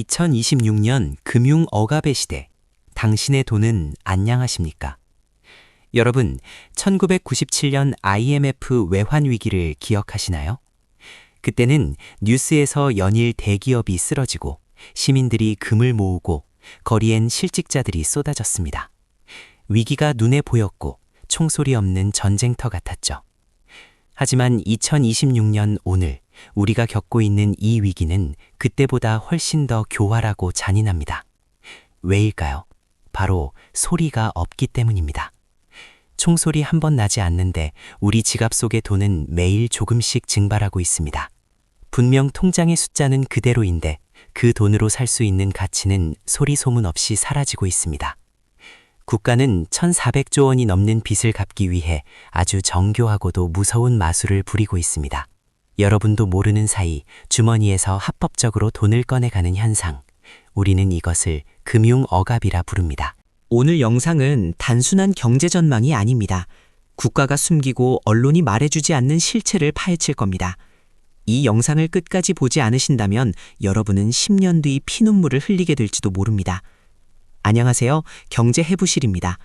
2026년 금융 억압의 시대, 당신의 돈은 안녕하십니까? 여러분, 1997년 IMF 외환 위기를 기억하시나요? 그때는 뉴스에서 연일 대기업이 쓰러지고 시민들이 금을 모으고 거리엔 실직자들이 쏟아졌습니다. 위기가 눈에 보였고 총소리 없는 전쟁터 같았죠. 하지만 2026년 오늘 우리가 겪고 있는 이 위기는 그때보다 훨씬 더 교활하고 잔인합니다. 왜일까요? 바로 소리가 없기 때문입니다. 총소리 한 번 나지 않는데 우리 지갑 속의 돈은 매일 조금씩 증발하고 있습니다. 분명 통장의 숫자는 그대로인데 그 돈으로 살 수 있는 가치는 소리 소문 없이 사라지고 있습니다. 국가는 1,400조 원이 넘는 빚을 갚기 위해 아주 정교하고도 무서운 마술을 부리고 있습니다. 여러분도 모르는 사이 주머니에서 합법적으로 돈을 꺼내가는 현상. 우리는 이것을 금융 억압이라 부릅니다. 오늘 영상은 단순한 경제 전망이 아닙니다. 국가가 숨기고 언론이 말해주지 않는 실체를 파헤칠 겁니다. 이 영상을 끝까지 보지 않으신다면 여러분은 10년 뒤 피눈물을 흘리게 될지도 모릅니다. 안녕하세요. 경제해부실입니다.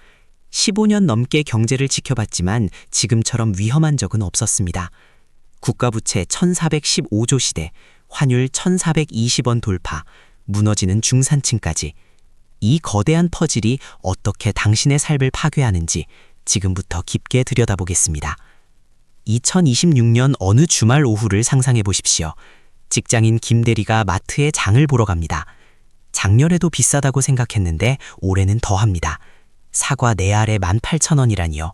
15년 넘게 경제를 지켜봤지만 지금처럼 위험한 적은 없었습니다. 국가부채 1415조 시대, 환율 1420원 돌파, 무너지는 중산층까지. 이 거대한 퍼즐이 어떻게 당신의 삶을 파괴하는지 지금부터 깊게 들여다보겠습니다. 2026년 어느 주말 오후를 상상해 보십시오. 직장인 김 대리가 마트에 장을 보러 갑니다. 작년에도 비싸다고 생각했는데 올해는 더합니다. 사과 4알에 18,000원이라니요.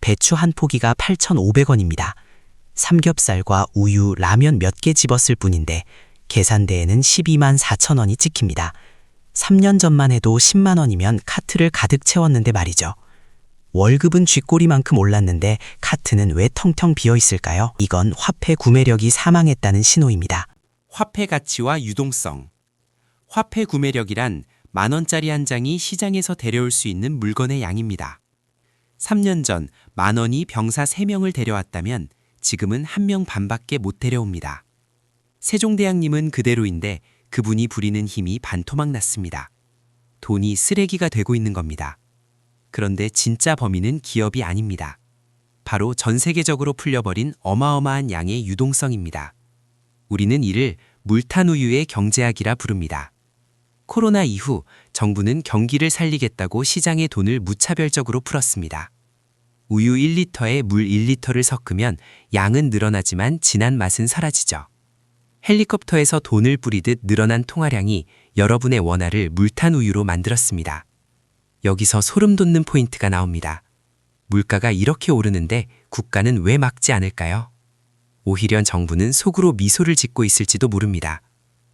배추 한 포기가 8,500원입니다. 삼겹살과 우유, 라면 몇 개 집었을 뿐인데 계산대에는 12만 4천 원이 찍힙니다. 3년 전만 해도 10만 원이면 카트를 가득 채웠는데 말이죠. 월급은 쥐꼬리만큼 올랐는데 카트는 왜 텅텅 비어 있을까요? 이건 화폐 구매력이 사망했다는 신호입니다. 화폐 가치와 유동성. 화폐 구매력이란 만원짜리 한 장이 시장에서 데려올 수 있는 물건의 양입니다. 3년 전 10,000원이 병사 3명을 데려왔다면 지금은 1명 반밖에 못 데려옵니다. 세종대왕님은 그대로인데 그분이 부리는 힘이 반토막 났습니다. 돈이 쓰레기가 되고 있는 겁니다. 그런데 진짜 범인은 기업이 아닙니다. 바로 전 세계적으로 풀려버린 어마어마한 양의 유동성입니다. 우리는 이를 물탄 우유의 경제학이라 부릅니다. 코로나 이후 정부는 경기를 살리겠다고 시장에 돈을 무차별적으로 풀었습니다. 우유 1리터에 물 1리터를 섞으면 양은 늘어나지만 진한 맛은 사라지죠. 헬리콥터에서 돈을 뿌리듯 늘어난 통화량이 여러분의 원화를 물탄 우유로 만들었습니다. 여기서 소름 돋는 포인트가 나옵니다. 물가가 이렇게 오르는데 국가는 왜 막지 않을까요? 오히려 정부는 속으로 미소를 짓고 있을지도 모릅니다.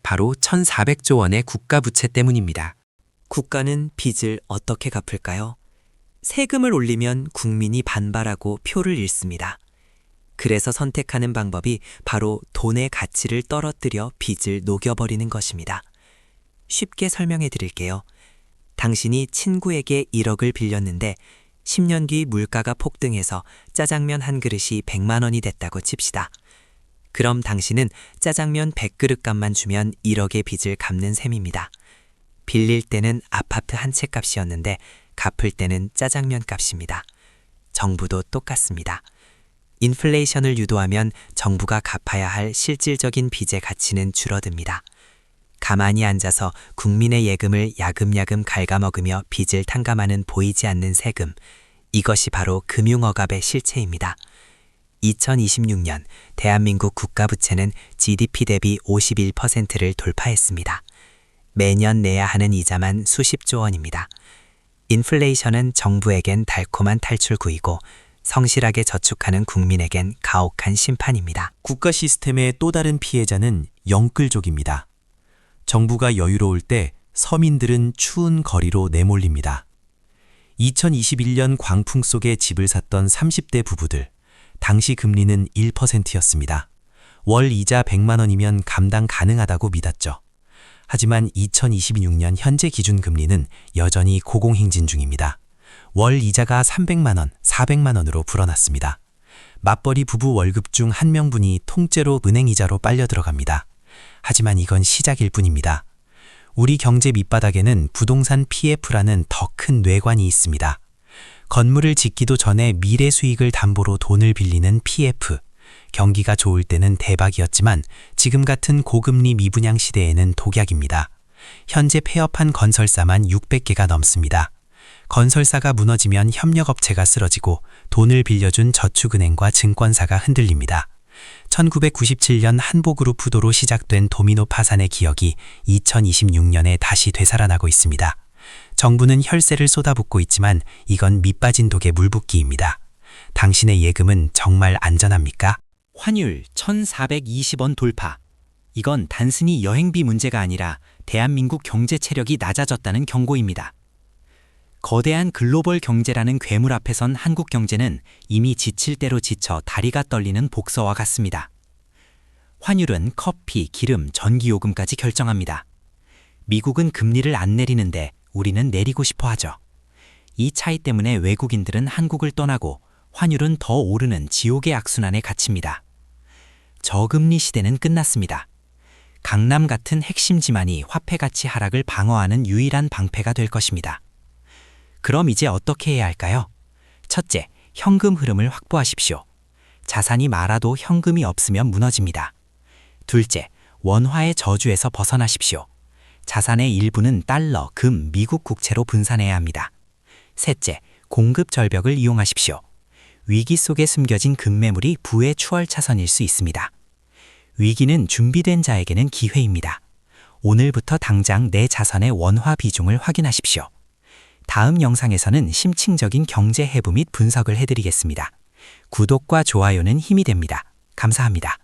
바로 1,400조 원의 국가 부채 때문입니다. 국가는 빚을 어떻게 갚을까요? 세금을 올리면 국민이 반발하고 표를 잃습니다. 그래서 선택하는 방법이 바로 돈의 가치를 떨어뜨려 빚을 녹여버리는 것입니다. 쉽게 설명해 드릴게요. 당신이 친구에게 1억을 빌렸는데 10년 뒤 물가가 폭등해서 짜장면 한 그릇이 100만 원이 됐다고 칩시다. 그럼 당신은 짜장면 100그릇 값만 주면 1억의 빚을 갚는 셈입니다. 빌릴 때는 아파트 한 채 값이었는데 갚을 때는 짜장면 값입니다. 정부도 똑같습니다. 인플레이션을 유도하면 정부가 갚아야 할 실질적인 빚의 가치는 줄어듭니다. 가만히 앉아서 국민의 예금을 야금야금 갉아먹으며 빚을 탕감하는 보이지 않는 세금, 이것이 바로 금융억압의 실체입니다. 2026년 대한민국 국가부채는 GDP 대비 51%를 돌파했습니다. 매년 내야 하는 이자만 수십조 원입니다. 인플레이션은 정부에겐 달콤한 탈출구이고 성실하게 저축하는 국민에겐 가혹한 심판입니다. 국가 시스템의 또 다른 피해자는 영끌족입니다. 정부가 여유로울 때 서민들은 추운 거리로 내몰립니다. 2021년 광풍 속에 집을 샀던 30대 부부들, 당시 금리는 1%였습니다. 월 이자 100만 원이면 감당 가능하다고 믿었죠. 하지만 2026년 현재 기준 금리는 여전히 고공행진 중입니다. 월 이자가 300만 원, 400만 원으로 불어났습니다. 맞벌이 부부 월급 중 한 명분이 통째로 은행 이자로 빨려 들어갑니다. 하지만 이건 시작일 뿐입니다. 우리 경제 밑바닥에는 부동산 PF라는 더 큰 뇌관이 있습니다. 건물을 짓기도 전에 미래 수익을 담보로 돈을 빌리는 PF. 경기가 좋을 때는 대박이었지만 지금 같은 고금리 미분양 시대에는 독약입니다. 현재 폐업한 건설사만 600개가 넘습니다. 건설사가 무너지면 협력업체가 쓰러지고 돈을 빌려준 저축은행과 증권사가 흔들립니다. 1997년 한보그룹 부도로 시작된 도미노 파산의 기억이 2026년에 다시 되살아나고 있습니다. 정부는 혈세를 쏟아붓고 있지만 이건 밑빠진 독의 물붓기입니다. 당신의 예금은 정말 안전합니까? 환율 1,420원 돌파. 이건 단순히 여행비 문제가 아니라 대한민국 경제 체력이 낮아졌다는 경고입니다. 거대한 글로벌 경제라는 괴물 앞에선 한국 경제는 이미 지칠 대로 지쳐 다리가 떨리는 복서와 같습니다. 환율은 커피, 기름, 전기요금까지 결정합니다. 미국은 금리를 안 내리는데 우리는 내리고 싶어 하죠. 이 차이 때문에 외국인들은 한국을 떠나고 환율은 더 오르는 지옥의 악순환에 갇힙니다. 저금리 시대는 끝났습니다. 강남 같은 핵심 지만이 화폐 가치 하락을 방어하는 유일한 방패가 될 것입니다. 그럼 이제 어떻게 해야 할까요? 첫째, 현금 흐름을 확보하십시오. 자산이 많아도 현금이 없으면 무너집니다. 둘째, 원화의 저주에서 벗어나십시오. 자산의 일부는 달러, 금, 미국 국채로 분산해야 합니다. 셋째, 공급 절벽을 이용하십시오. 위기 속에 숨겨진 급매물이 부의 추월 차선일 수 있습니다. 위기는 준비된 자에게는 기회입니다. 오늘부터 당장 내 자산의 원화 비중을 확인하십시오. 다음 영상에서는 심층적인 경제 해부 및 분석을 해드리겠습니다. 구독과 좋아요는 힘이 됩니다. 감사합니다.